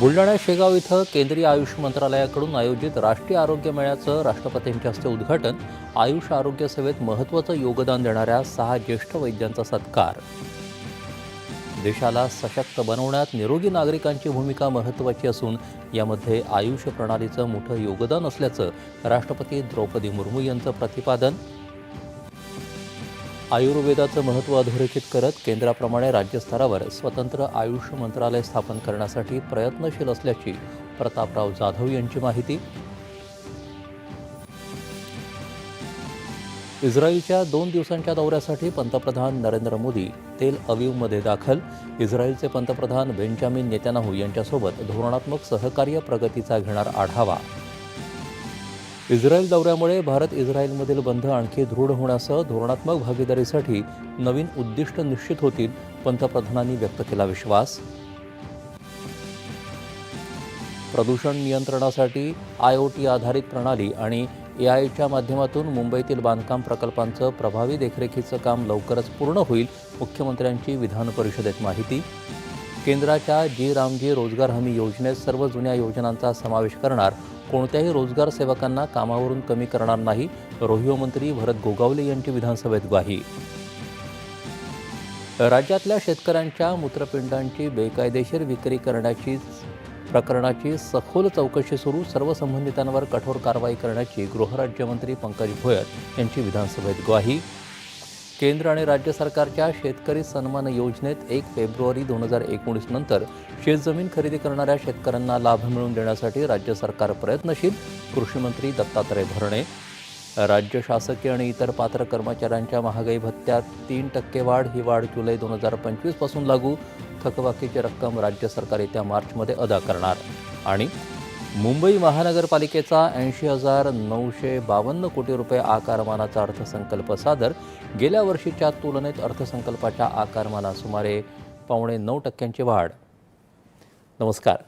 बुलढाणा शेगाव इथं केंद्रीय आयुष मंत्रालयाकडून आयोजित राष्ट्रीय आरोग्य मेळ्याचं राष्ट्रपतींच्या हस्ते उद्घाटन. आयुष आरोग्य सेवेत महत्त्वाचं योगदान देणाऱ्या 6 ज्येष्ठ वैद्यांचा सत्कार. देशाला सशक्त बनवण्यात निरोगी नागरिकांची भूमिका महत्त्वाची असून यामध्ये आयुष प्रणालीचं मोठं योगदान असल्याचं राष्ट्रपती द्रौपदी मुर्मू यांचं प्रतिपादन. आयुर्वेदाचं महत्त्व अधोरेखित करत केंद्राप्रमाणे राज्यस्तरावर स्वतंत्र आयुष मंत्रालय स्थापन करण्यासाठी प्रयत्नशील असल्याची प्रतापराव जाधव यांची माहिती. इस्रायलच्या 2 दिवसांच्या दौऱ्यासाठी पंतप्रधान नरेंद्र मोदी तेल अवीवमध्ये दाखल. इस्रायलचे पंतप्रधान बेंजामिन नेतान्याहू यांच्यासोबत धोरणात्मक सहकार्य प्रगतीचा घेणार आढावा. इस्रायल दौऱ्यामुळे भारत इस्रायलमधील बंध आणखी दृढ होण्यासह धोरणात्मक भागीदारीसाठी नवीन उद्दिष्ट निश्चित होतील, पंतप्रधानांनी व्यक्त केला विश्वास. प्रदूषण नियंत्रणासाठी IoT आधारित प्रणाली आणि AIच्या माध्यमातून मुंबईतील बांधकाम प्रकल्पांचं प्रभावी देखरेखीचं काम लवकरच पूर्ण होईल, मुख्यमंत्र्यांची विधान परिषदेत माहिती. केंद्राच्या रामजी रोजगार हमी योजनेत सर्व जुन्या योजनांचा समावेश करणार, कोणत्याही रोजगार सेवकांना कामावरून कमी करणार नाही, रोहियो मंत्री भरत गोगावले यांची विधानसभेत ग्वाही. राज्यातल्या शेतकऱ्यांच्या मूत्रपिंडांची बेकायदेशीर विक्री करण्याची प्रकरणाची सखोल चौकशी सुरू, सर्व संबंधितांवर कठोर कारवाई करण्याची गृहराज्यमंत्री पंकज भोयर यांची विधानसभेत ग्वाही. केंद्र आणि राज्य सरकारच्या शेतकरी सन्मान योजनेत 1 फेब्रुवारी 2019 नंतर शेतजमीन खरेदी करणाऱ्या शेतकऱ्यांना लाभ मिळवून देण्यासाठी राज्य सरकार प्रयत्नशील, कृषीमंत्री दत्तात्रय भरणे. राज्य शासकीय आणि इतर पात्र कर्मचाऱ्यांच्या महागाई भत्त्यात 3% वाढ. ही वाढ जुलै 2025 पासून लागू. थकबाकीची रक्कम राज्य सरकार येत्या मार्चमध्ये अदा करणार. आणि मुंबई महानगरपालिकेचा 80,952 कोटी रुपये आकारमानाचा अर्थसंकल्प सादर. गेल्या वर्षीच्या तुलनेत अर्थसंकल्पाच्या आकारमानात सुमारे 8.9% वाढ. नमस्कार.